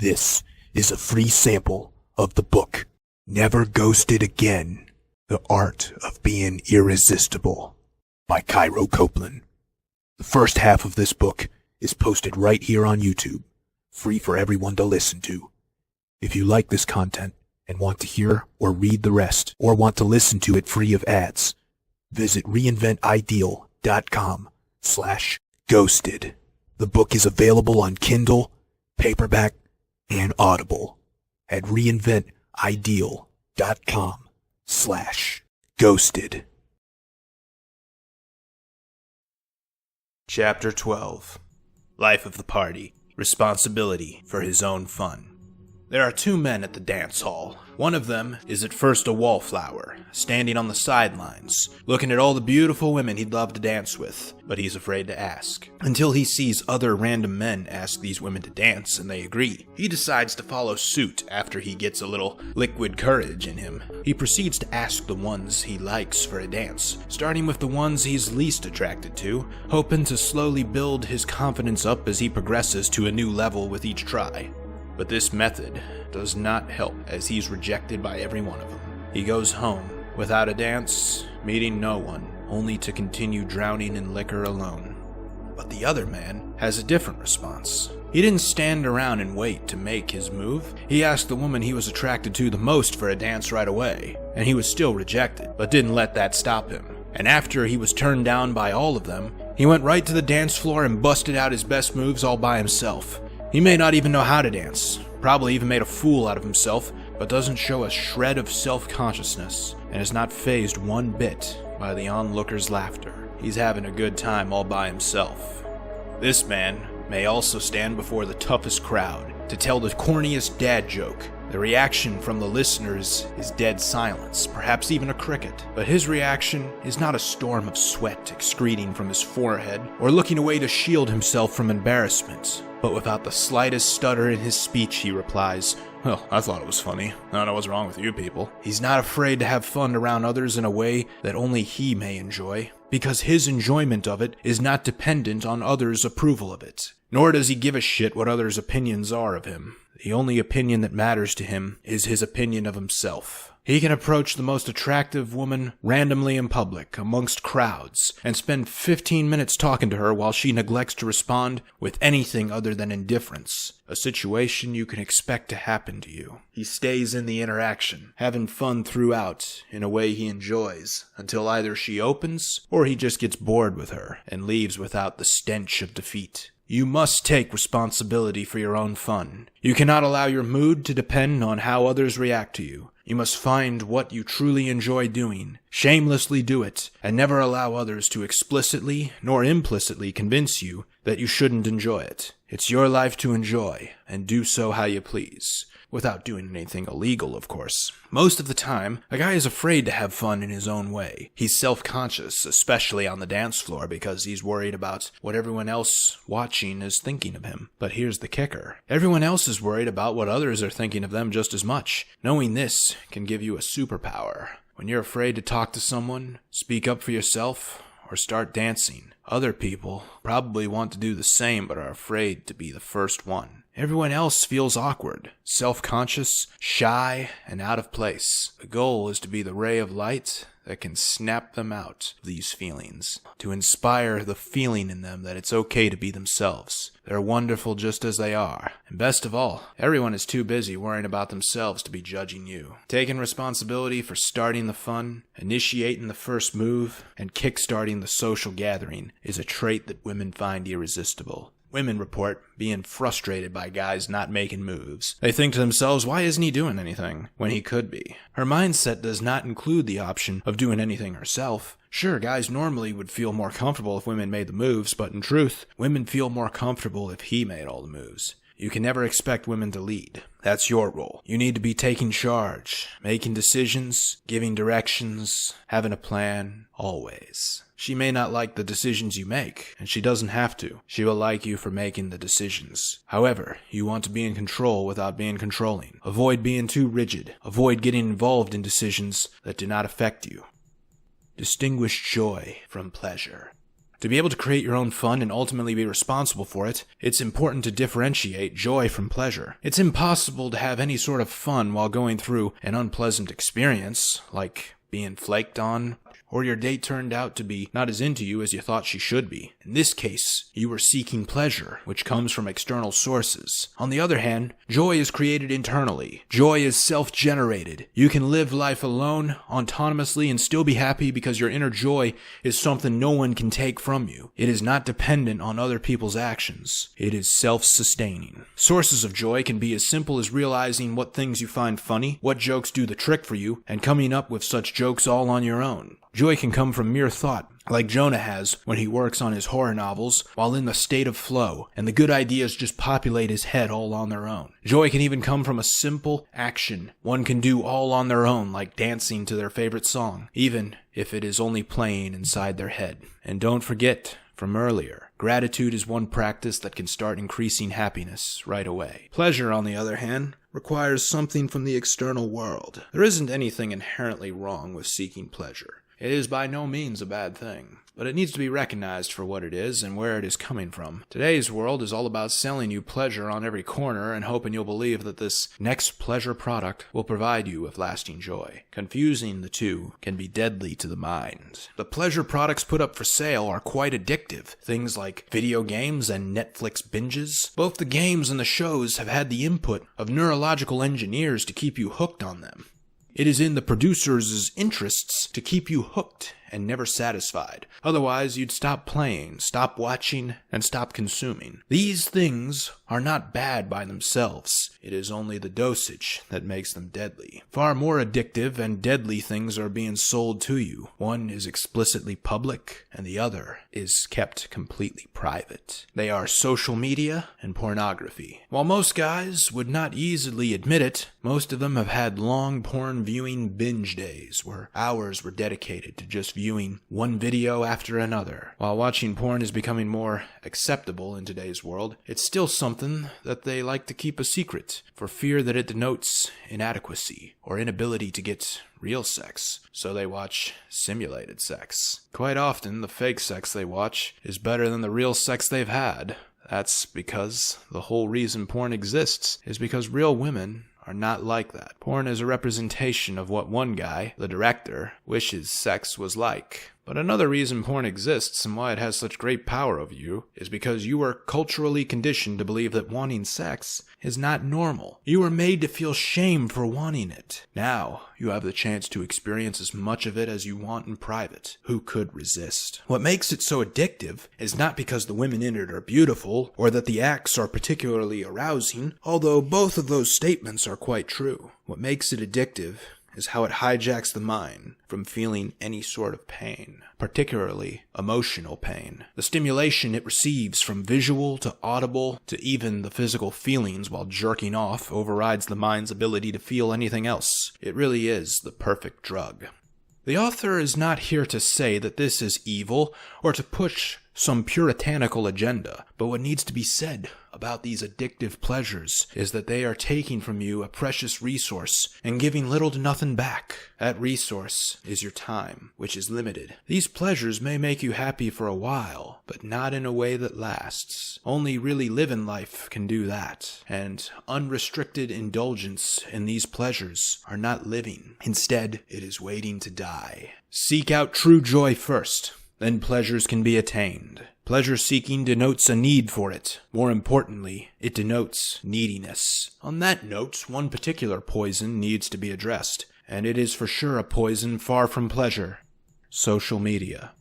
This is a free sample of the book, Never Ghosted Again, The Art of Being Irresistible, by Cairo Copeland. The first half of this book is posted right here on YouTube, free for everyone to listen to. If you like this content and want to hear or read the rest, or want to listen to it free of ads, visit reinventideal.com/ghosted. The book is available on Kindle, paperback, and Audible at reinventideal.com/ghosted. Chapter 12. Life of the Party. Responsibility for his own fun. There are two men at the dance hall. One of them is at first a wallflower, standing on the sidelines, looking at all the beautiful women he'd love to dance with, but he's afraid to ask. Until he sees other random men ask these women to dance and they agree. He decides to follow suit after he gets a little liquid courage in him. He proceeds to ask the ones he likes for a dance, starting with the ones he's least attracted to, hoping to slowly build his confidence up as he progresses to a new level with each try. But this method does not help as he's rejected by every one of them. He goes home without a dance, meeting no one, only to continue drowning in liquor alone. But the other man has a different response. He didn't stand around and wait to make his move. He asked the woman he was attracted to the most for a dance right away, and he was still rejected, but didn't let that stop him. And after he was turned down by all of them, he went right to the dance floor and busted out his best moves all by himself. He may not even know how to dance, probably even made a fool out of himself, but doesn't show a shred of self-consciousness, and is not fazed one bit by the onlookers' laughter. He's having a good time all by himself. This man may also stand before the toughest crowd to tell the corniest dad joke. The reaction from the listeners is dead silence, perhaps even a cricket. But his reaction is not a storm of sweat excreting from his forehead, or looking away to shield himself from embarrassment. But without the slightest stutter in his speech, he replies, "Well, I thought it was funny. I don't know what's wrong with you people." He's not afraid to have fun around others in a way that only he may enjoy, because his enjoyment of it is not dependent on others' approval of it. Nor does he give a shit what others' opinions are of him. The only opinion that matters to him is his opinion of himself. He can approach the most attractive woman randomly in public, amongst crowds, and spend 15 minutes talking to her while she neglects to respond with anything other than indifference, a situation you can expect to happen to you. He stays in the interaction, having fun throughout in a way he enjoys, until either she opens or he just gets bored with her and leaves without the stench of defeat. You must take responsibility for your own fun. You cannot allow your mood to depend on how others react to you. You must find what you truly enjoy doing, shamelessly do it, and never allow others to explicitly nor implicitly convince you that you shouldn't enjoy it. It's your life to enjoy, and do so how you please. Without doing anything illegal, of course. Most of the time, a guy is afraid to have fun in his own way. He's self-conscious, especially on the dance floor, because he's worried about what everyone else watching is thinking of him. But here's the kicker. Everyone else is worried about what others are thinking of them just as much. Knowing this can give you a superpower. When you're afraid to talk to someone, speak up for yourself, or start dancing, other people probably want to do the same but are afraid to be the first one. Everyone else feels awkward, self-conscious, shy, and out of place. The goal is to be the ray of light that can snap them out of these feelings, to inspire the feeling in them that it's okay to be themselves. They're wonderful just as they are. And best of all, everyone is too busy worrying about themselves to be judging you. Taking responsibility for starting the fun, initiating the first move, and kickstarting the social gathering is a trait that women find irresistible. Women report being frustrated by guys not making moves. They think to themselves, why isn't he doing anything when he could be? Her mindset does not include the option of doing anything herself. Sure, guys normally would feel more comfortable if women made the moves, but in truth, women feel more comfortable if he made all the moves. You can never expect women to lead. That's your role. You need to be taking charge, making decisions, giving directions, having a plan, always. She may not like the decisions you make, and she doesn't have to. She will like you for making the decisions. However, you want to be in control without being controlling. Avoid being too rigid. Avoid getting involved in decisions that do not affect you. Distinguish joy from pleasure. To be able to create your own fun and ultimately be responsible for it, it's important to differentiate joy from pleasure. It's impossible to have any sort of fun while going through an unpleasant experience, like being flaked on, or your date turned out to be not as into you as you thought she should be. In this case, you were seeking pleasure, which comes from external sources. On the other hand, joy is created internally. Joy is self-generated. You can live life alone, autonomously, and still be happy because your inner joy is something no one can take from you. It is not dependent on other people's actions. It is self-sustaining. Sources of joy can be as simple as realizing what things you find funny, what jokes do the trick for you, and coming up with such jokes all on your own. Joy can come from mere thought, like Jonah has when he works on his horror novels while in the state of flow, and the good ideas just populate his head all on their own. Joy can even come from a simple action one can do all on their own, like dancing to their favorite song, even if it is only playing inside their head. And don't forget, from earlier, gratitude is one practice that can start increasing happiness right away. Pleasure, on the other hand, requires something from the external world. There isn't anything inherently wrong with seeking pleasure. It is by no means a bad thing, but it needs to be recognized for what it is and where it is coming from. Today's world is all about selling you pleasure on every corner and hoping you'll believe that this next pleasure product will provide you with lasting joy. Confusing the two can be deadly to the mind. The pleasure products put up for sale are quite addictive. Things like video games and Netflix binges. Both the games and the shows have had the input of neurological engineers to keep you hooked on them. It is in the producers' interests to keep you hooked and never satisfied. Otherwise, you'd stop playing, stop watching, and stop consuming. These things are not bad by themselves. It is only the dosage that makes them deadly. Far more addictive and deadly things are being sold to you. One is explicitly public, and the other is kept completely private. They are social media and pornography. While most guys would not easily admit it, most of them have had long porn viewing binge days where hours were dedicated to just viewing one video after another. While watching porn is becoming more acceptable in today's world, it's still something that they like to keep a secret for fear that it denotes inadequacy or inability to get real sex, so they watch simulated sex. Quite often, the fake sex they watch is better than the real sex they've had. That's because the whole reason porn exists is because real women are not like that. Porn is a representation of what one guy, the director, wishes sex was like. But another reason porn exists and why it has such great power over you is because you were culturally conditioned to believe that wanting sex is not normal. You were made to feel shame for wanting it. Now, you have the chance to experience as much of it as you want in private. Who could resist? What makes it so addictive is not because the women in it are beautiful or that the acts are particularly arousing, although both of those statements are quite true. What makes it addictive is how it hijacks the mind from feeling any sort of pain, particularly emotional pain. The stimulation it receives from visual to audible to even the physical feelings while jerking off overrides the mind's ability to feel anything else. It really is the perfect drug. The author is not here to say that this is evil or to push some puritanical agenda, but what needs to be said about these addictive pleasures is that they are taking from you a precious resource and giving little to nothing back. That resource is your time, which is limited. These pleasures may make you happy for a while, but not in a way that lasts. Only really living life can do that, and unrestricted indulgence in these pleasures are not living. Instead, it is waiting to die. Seek out true joy first. Then pleasures can be attained. Pleasure-seeking denotes a need for it. More importantly, it denotes neediness. On that note, one particular poison needs to be addressed, and it is for sure a poison far from pleasure. Social media.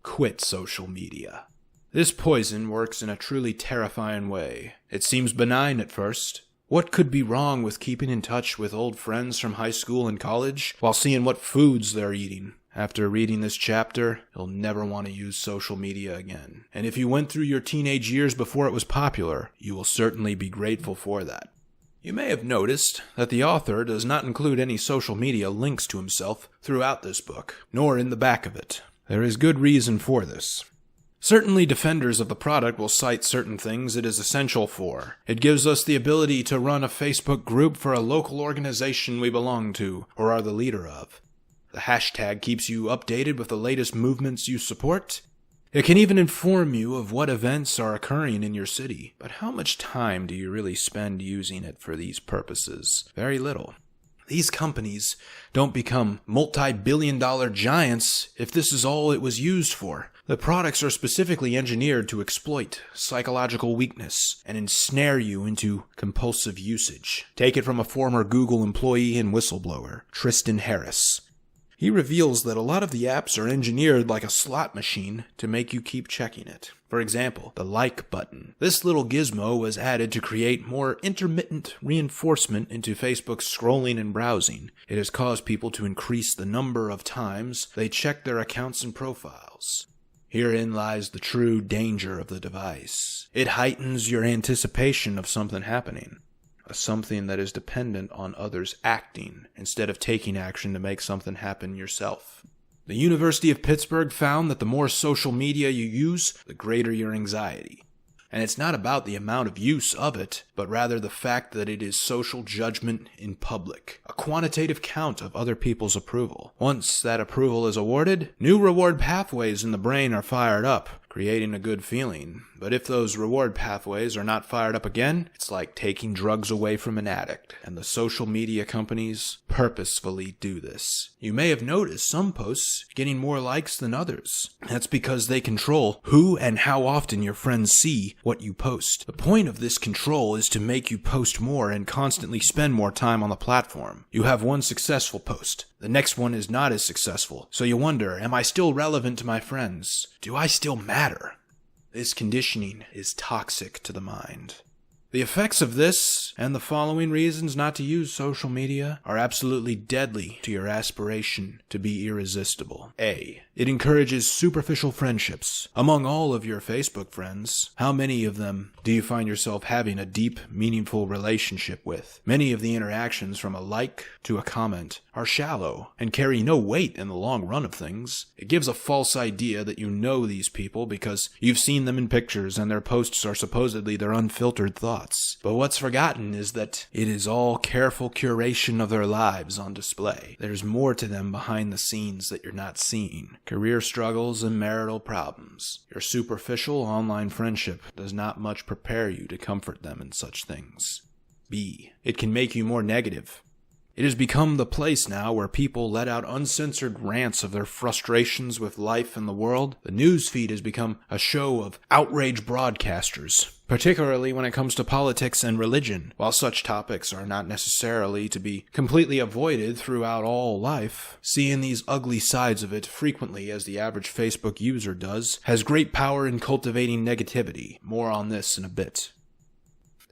Quit social media. This poison works in a truly terrifying way. It seems benign at first. What could be wrong with keeping in touch with old friends from high school and college while seeing what foods they're eating? After reading this chapter, you'll never want to use social media again. And if you went through your teenage years before it was popular, you will certainly be grateful for that. You may have noticed that the author does not include any social media links to himself throughout this book, nor in the back of it. There is good reason for this. Certainly defenders of the product will cite certain things it is essential for. It gives us the ability to run a Facebook group for a local organization we belong to or are the leader of. The hashtag keeps you updated with the latest movements you support. It can even inform you of what events are occurring in your city. But how much time do you really spend using it for these purposes? Very little. These companies don't become multi-billion-dollar giants if this is all it was used for. The products are specifically engineered to exploit psychological weakness and ensnare you into compulsive usage. Take it from a former Google employee and whistleblower, Tristan Harris. He reveals that a lot of the apps are engineered like a slot machine to make you keep checking it. For example, the like button. This little gizmo was added to create more intermittent reinforcement into Facebook's scrolling and browsing. It has caused people to increase the number of times they check their accounts and profiles. Herein lies the true danger of the device. It heightens your anticipation of something happening. Something that is dependent on others acting instead of taking action to make something happen yourself. The University of Pittsburgh found that the more social media you use, the greater your anxiety. And it's not about the amount of use of it, but rather the fact that it is social judgment in public, a quantitative count of other people's approval. Once that approval is awarded, new reward pathways in the brain are fired up, creating a good feeling. But if those reward pathways are not fired up again, it's like taking drugs away from an addict, and the social media companies purposefully do this. You may have noticed some posts getting more likes than others. That's because they control who and how often your friends see what you post. The point of this control is to make you post more and constantly spend more time on the platform. You have one successful post. The next one is not as successful. So you wonder, am I still relevant to my friends? Do I still matter? This conditioning is toxic to the mind. The effects of this, and the following reasons not to use social media, are absolutely deadly to your aspiration to be irresistible. A. It encourages superficial friendships. Among all of your Facebook friends, how many of them do you find yourself having a deep, meaningful relationship with? Many of the interactions, from a like to a comment, are shallow and carry no weight in the long run of things. It gives a false idea that you know these people because you've seen them in pictures and their posts are supposedly their unfiltered thoughts. But what's forgotten is that it is all careful curation of their lives on display. There's more to them behind the scenes that you're not seeing. Career struggles and marital problems. Your superficial online friendship does not much prepare you to comfort them in such things. B. It can make you more negative. It has become the place now where people let out uncensored rants of their frustrations with life and the world. The news feed has become a show of outraged broadcasters, particularly when it comes to politics and religion. While such topics are not necessarily to be completely avoided throughout all life, seeing these ugly sides of it frequently, as the average Facebook user does, has great power in cultivating negativity. More on this in a bit.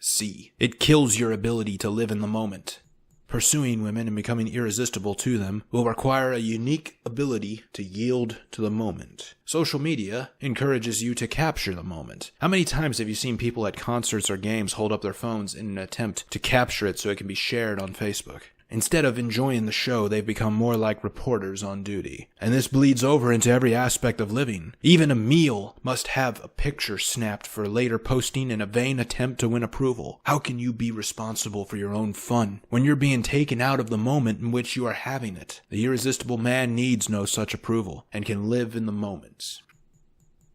C. It kills your ability to live in the moment. Pursuing women and becoming irresistible to them will require a unique ability to yield to the moment. Social media encourages you to capture the moment. How many times have you seen people at concerts or games hold up their phones in an attempt to capture it so it can be shared on Facebook? Instead of enjoying the show, they've become more like reporters on duty. And this bleeds over into every aspect of living. Even a meal must have a picture snapped for later posting in a vain attempt to win approval. How can you be responsible for your own fun when you're being taken out of the moment in which you are having it? The irresistible man needs no such approval and can live in the moment.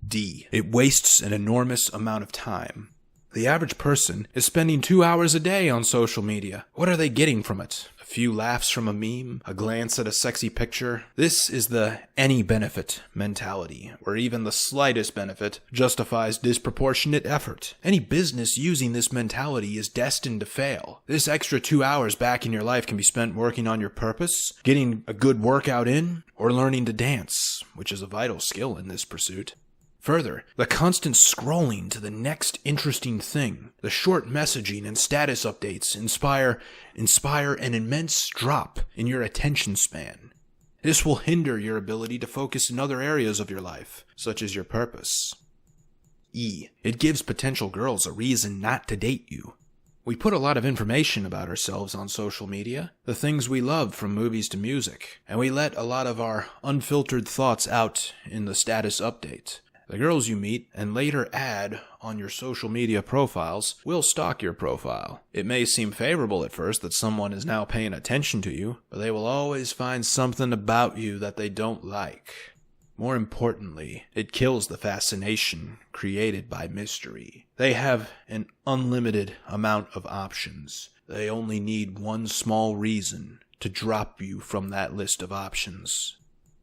D. It wastes an enormous amount of time. The average person is spending 2 hours a day on social media. What are they getting from it? A few laughs from a meme, a glance at a sexy picture. This is the any benefit mentality, where even the slightest benefit justifies disproportionate effort. Any business using this mentality is destined to fail. This extra 2 hours back in your life can be spent working on your purpose, getting a good workout in, or learning to dance, which is a vital skill in this pursuit. Further, the constant scrolling to the next interesting thing, the short messaging and status updates inspire an immense drop in your attention span. This will hinder your ability to focus in other areas of your life, such as your purpose. E. It gives potential girls a reason not to date you. We put a lot of information about ourselves on social media, the things we love from movies to music, and we let a lot of our unfiltered thoughts out in the status update. The girls you meet and later add on your social media profiles will stalk your profile. It may seem favorable at first that someone is now paying attention to you, but they will always find something about you that they don't like. More importantly, it kills the fascination created by mystery. They have an unlimited amount of options. They only need one small reason to drop you from that list of options.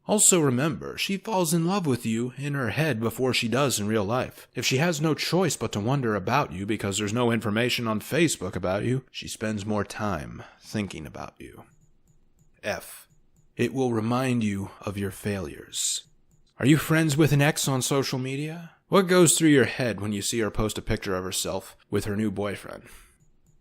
Also remember, she falls in love with you in her head before she does in real life. If she has no choice but to wonder about you because there's no information on Facebook about you, she spends more time thinking about you. F. It will remind you of your failures. Are you friends with an ex on social media? What goes through your head when you see her post a picture of herself with her new boyfriend?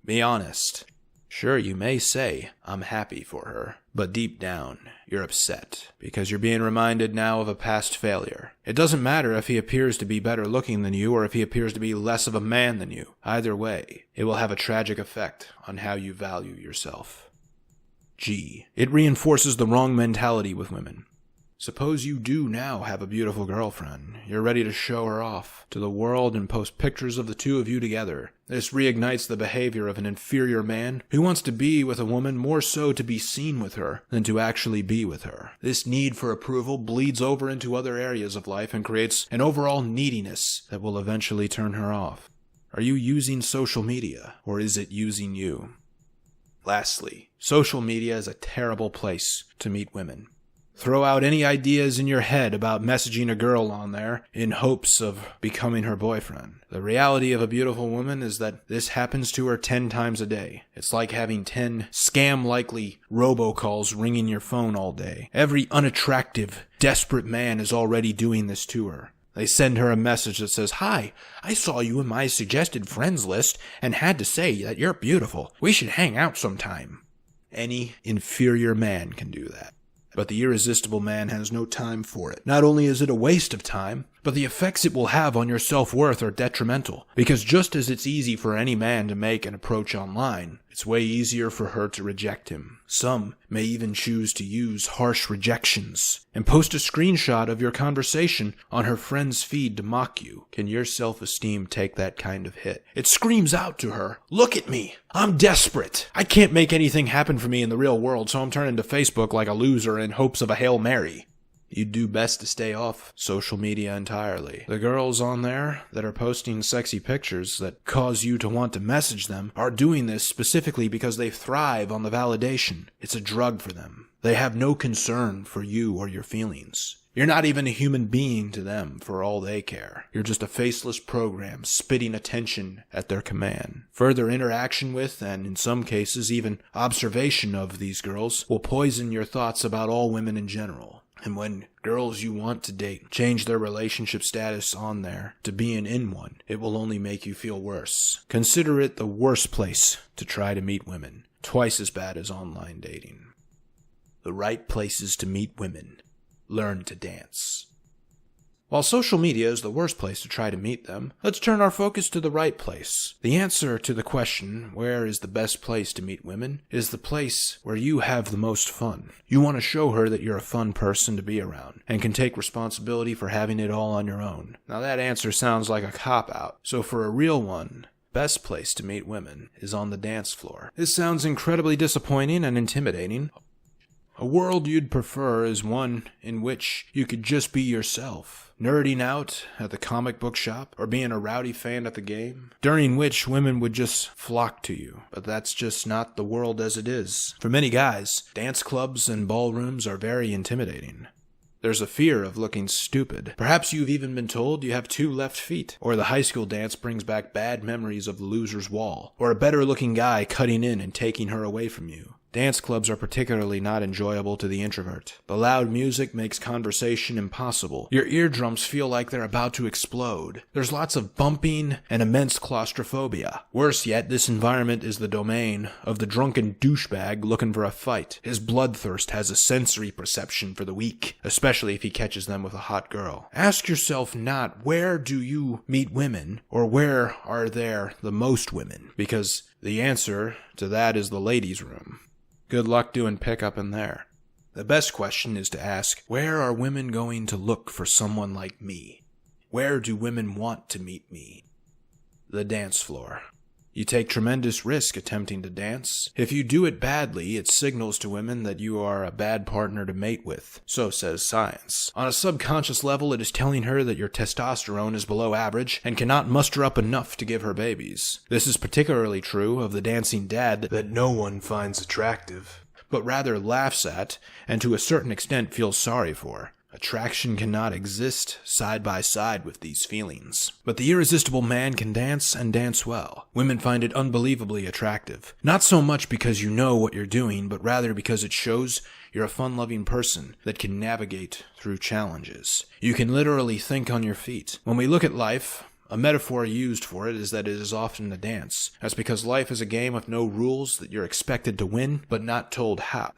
Be honest. Sure, you may say, I'm happy for her, but deep down, you're upset because you're being reminded now of a past failure. It doesn't matter if he appears to be better looking than you or if he appears to be less of a man than you. Either way, it will have a tragic effect on how you value yourself. G. It reinforces the wrong mentality with women. Suppose you do now have a beautiful girlfriend. You're ready to show her off to the world and post pictures of the two of you together. This reignites the behavior of an inferior man who wants to be with a woman more so to be seen with her than to actually be with her. This need for approval bleeds over into other areas of life and creates an overall neediness that will eventually turn her off. Are you using social media, or is it using you? Lastly, social media is a terrible place to meet women. Throw out any ideas in your head about messaging a girl on there in hopes of becoming her boyfriend. The reality of a beautiful woman is that this happens to her 10 times a day. It's like having 10 scam-likely robocalls ringing your phone all day. Every unattractive, desperate man is already doing this to her. They send her a message that says, "Hi, I saw you in my suggested friends list and had to say that you're beautiful. We should hang out sometime." Any inferior man can do that. But the irresistible man has no time for it. Not only is it a waste of time, but the effects it will have on your self-worth are detrimental. Because just as it's easy for any man to make an approach online, it's way easier for her to reject him. Some may even choose to use harsh rejections and post a screenshot of your conversation on her friend's feed to mock you. Can your self-esteem take that kind of hit? It screams out to her, "Look at me! I'm desperate! I can't make anything happen for me in the real world, so I'm turning to Facebook like a loser in hopes of a Hail Mary." You'd do best to stay off social media entirely. The girls on there that are posting sexy pictures that cause you to want to message them are doing this specifically because they thrive on the validation. It's a drug for them. They have no concern for you or your feelings. You're not even a human being to them for all they care. You're just a faceless program spitting attention at their command. Further interaction with, and in some cases even observation of these girls, will poison your thoughts about all women in general. And when girls you want to date change their relationship status on there to being in one, it will only make you feel worse. Consider it the worst place to try to meet women. Twice as bad as online dating. The right places to meet women. Learn to dance. While social media is the worst place to try to meet them, let's turn our focus to the right place. The answer to the question, where is the best place to meet women, is the place where you have the most fun. You want to show her that you're a fun person to be around, and can take responsibility for having it all on your own. Now that answer sounds like a cop-out, so for a real one, best place to meet women is on the dance floor. This sounds incredibly disappointing and intimidating. A world you'd prefer is one in which you could just be yourself. Nerding out at the comic book shop or being a rowdy fan at the game, during which women would just flock to you. But that's just not the world as it is. For many guys, dance clubs and ballrooms are very intimidating. There's a fear of looking stupid. Perhaps you've even been told you have 2 left feet, or the high school dance brings back bad memories of the loser's wall, or a better-looking guy cutting in and taking her away from you. Dance clubs are particularly not enjoyable to the introvert. The loud music makes conversation impossible. Your eardrums feel like they're about to explode. There's lots of bumping and immense claustrophobia. Worse yet, this environment is the domain of the drunken douchebag looking for a fight. His bloodthirst has a sensory perception for the weak, especially if he catches them with a hot girl. Ask yourself not, where do you meet women, or where are there the most women? Because the answer to that is the ladies' room. Good luck doing pickup in there. The best question is to ask, where are women going to look for someone like me? Where do women want to meet me? The dance floor. You take tremendous risk attempting to dance. If you do it badly, it signals to women that you are a bad partner to mate with. So says science. On a subconscious level, it is telling her that your testosterone is below average and cannot muster up enough to give her babies. This is particularly true of the dancing dad that no one finds attractive, but rather laughs at and to a certain extent feels sorry for. Attraction cannot exist side by side with these feelings. But the irresistible man can dance and dance well. Women find it unbelievably attractive. Not so much because you know what you're doing, but rather because it shows you're a fun-loving person that can navigate through challenges. You can literally think on your feet. When we look at life, a metaphor used for it is that it is often a dance. That's because life is a game with no rules that you're expected to win, but not told how.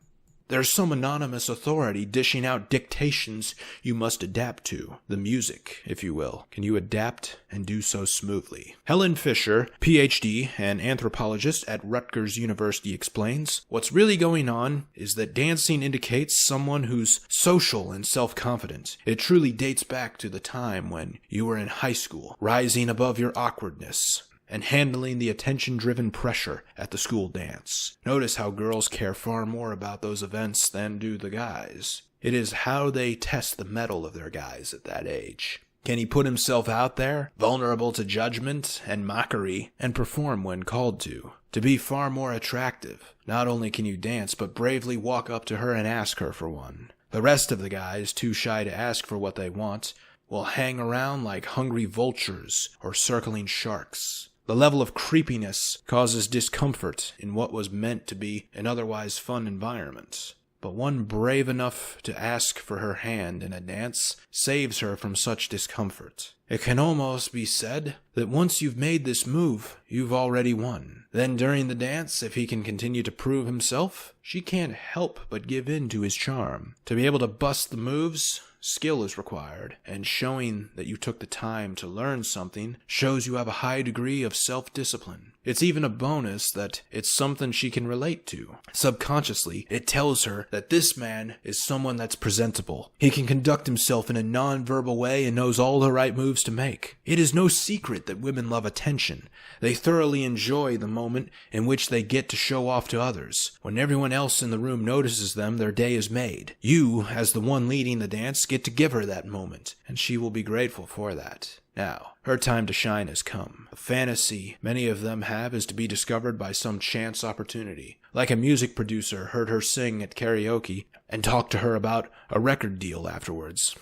There's some anonymous authority dishing out dictations you must adapt to. The music, if you will. Can you adapt and do so smoothly? Helen Fisher, PhD and anthropologist at Rutgers University, explains, what's really going on is that dancing indicates someone who's social and self-confident. It truly dates back to the time when you were in high school, rising above your awkwardness and handling the attention-driven pressure at the school dance. Notice how girls care far more about those events than do the guys. It is how they test the mettle of their guys at that age. Can he put himself out there, vulnerable to judgment and mockery, and perform when called to? To be far more attractive, not only can you dance, but bravely walk up to her and ask her for one. The rest of the guys, too shy to ask for what they want, will hang around like hungry vultures or circling sharks. The level of creepiness causes discomfort in what was meant to be an otherwise fun environment. But one brave enough to ask for her hand in a dance saves her from such discomfort. It can almost be said that once you've made this move, you've already won. Then during the dance, if he can continue to prove himself, she can't help but give in to his charm. To be able to bust the moves, skill is required, and showing that you took the time to learn something shows you have a high degree of self-discipline. It's even a bonus that it's something she can relate to. Subconsciously, it tells her that this man is someone that's presentable. He can conduct himself in a non-verbal way and knows all the right moves to make. It is no secret that women love attention. They thoroughly enjoy the moment in which they get to show off to others. When everyone else in the room notices them, their day is made. You, as the one leading the dance, get to give her that moment, and she will be grateful for that. Now, her time to shine has come. A fantasy many of them have is to be discovered by some chance opportunity. Like a music producer heard her sing at karaoke and talked to her about a record deal afterwards.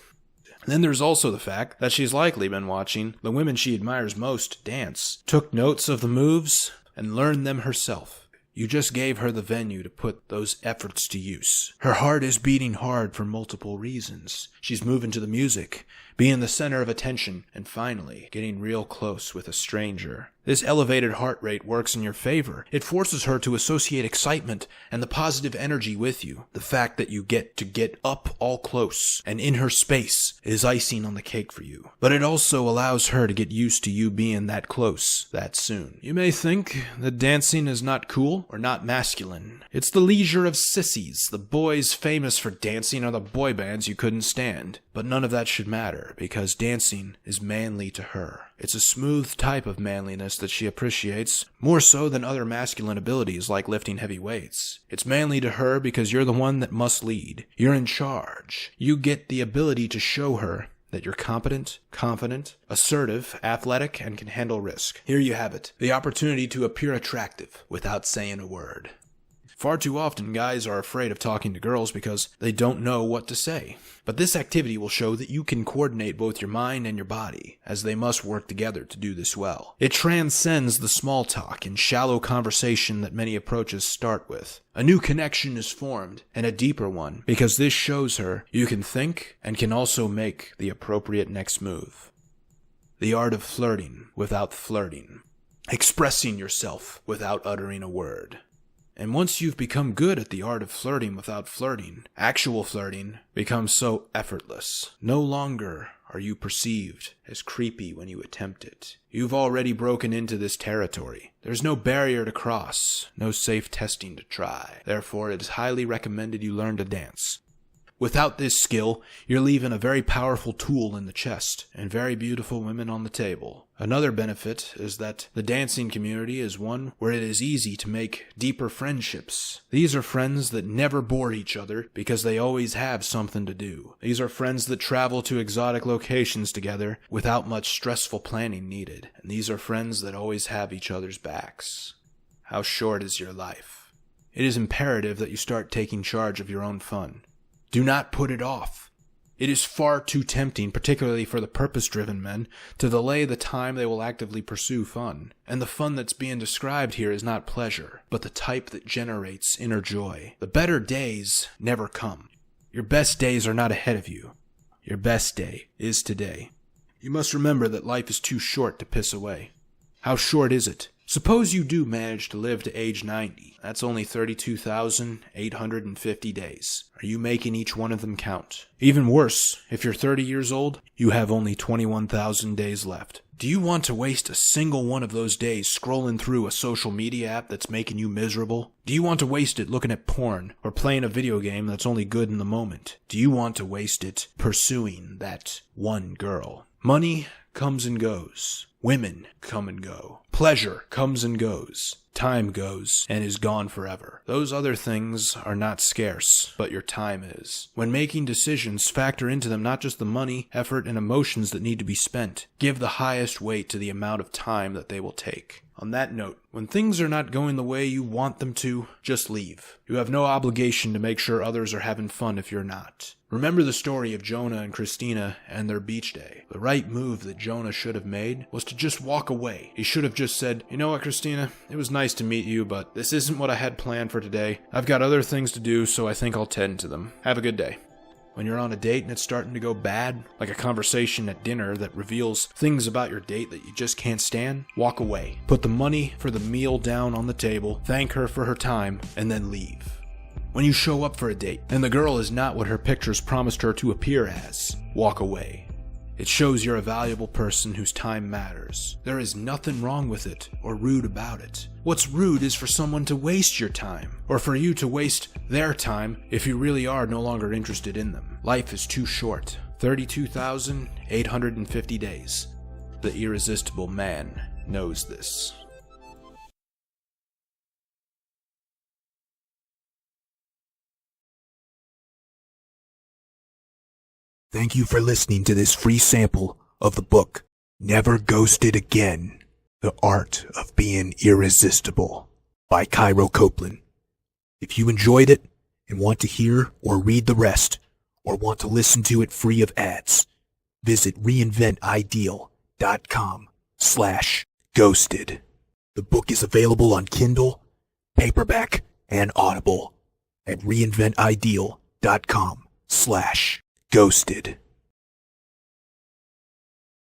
Then there's also the fact that she's likely been watching the women she admires most dance, took notes of the moves, and learned them herself. You just gave her the venue to put those efforts to use. Her heart is beating hard for multiple reasons. She's moving to the music, being the center of attention, and finally getting real close with a stranger. This elevated heart rate works in your favor. It forces her to associate excitement and the positive energy with you. The fact that you get to get up all close and in her space is icing on the cake for you. But it also allows her to get used to you being that close that soon. You may think that dancing is not cool or not masculine. It's the leisure of sissies. The boys famous for dancing are the boy bands you couldn't stand. But none of that should matter, because dancing is manly to her. It's a smooth type of manliness that she appreciates, more so than other masculine abilities like lifting heavy weights. It's manly to her because you're the one that must lead. You're in charge. You get the ability to show her that you're competent, confident, assertive, athletic, and can handle risk. Here you have it, the opportunity to appear attractive without saying a word. Far too often, guys are afraid of talking to girls because they don't know what to say. But this activity will show that you can coordinate both your mind and your body, as they must work together to do this well. It transcends the small talk and shallow conversation that many approaches start with. A new connection is formed, and a deeper one, because this shows her you can think and can also make the appropriate next move. The art of flirting without flirting. Expressing yourself without uttering a word. And once you've become good at the art of flirting without flirting, actual flirting becomes so effortless. No longer are you perceived as creepy when you attempt it. You've already broken into this territory. There's no barrier to cross, no safe testing to try. Therefore, it is highly recommended you learn to dance. Without this skill, you're leaving a very powerful tool in the chest and very beautiful women on the table. Another benefit is that the dancing community is one where it is easy to make deeper friendships. These are friends that never bore each other because they always have something to do. These are friends that travel to exotic locations together without much stressful planning needed. And these are friends that always have each other's backs. How short is your life? It is imperative that you start taking charge of your own fun. Do not put it off. It is far too tempting, particularly for the purpose-driven men, to delay the time they will actively pursue fun. And the fun that's being described here is not pleasure, but the type that generates inner joy. The better days never come. Your best days are not ahead of you. Your best day is today. You must remember that life is too short to piss away. How short is it? Suppose you do manage to live to age 90. That's only 32,850 days. Are you making each one of them count? Even worse, if you're 30 years old, you have only 21,000 days left. Do you want to waste a single one of those days scrolling through a social media app that's making you miserable? Do you want to waste it looking at porn or playing a video game that's only good in the moment? Do you want to waste it pursuing that one girl? Money comes and goes. Women come and go. Pleasure comes and goes. Time goes and is gone forever. Those other things are not scarce, but your time is. When making decisions, factor into them not just the money, effort, and emotions that need to be spent. Give the highest weight to the amount of time that they will take. On that note, when things are not going the way you want them to, just leave. You have no obligation to make sure others are having fun if you're not. Remember the story of Jonah and Christina and their beach day. The right move that Jonah should have made was to just walk away. He should have just said, "You know what, Christina? It was nice to meet you, but this isn't what I had planned for today. I've got other things to do, so I think I'll tend to them. Have a good day." When you're on a date and it's starting to go bad, like a conversation at dinner that reveals things about your date that you just can't stand, walk away. Put the money for the meal down on the table, thank her for her time, and then leave. When you show up for a date and the girl is not what her pictures promised her to appear as, walk away. It shows you're a valuable person whose time matters. There is nothing wrong with it or rude about it. What's rude is for someone to waste your time, or for you to waste their time if you really are no longer interested in them. Life is too short. 32,850 days. The irresistible man knows this. Thank you for listening to this free sample of the book, Never Ghosted Again, The Art of Being Irresistible, by Cairo Copeland. If you enjoyed it and want to hear or read the rest, or want to listen to it free of ads, visit reinventideal.com/ghosted. The book is available on Kindle, paperback, and Audible at reinventideal.com/ghosted.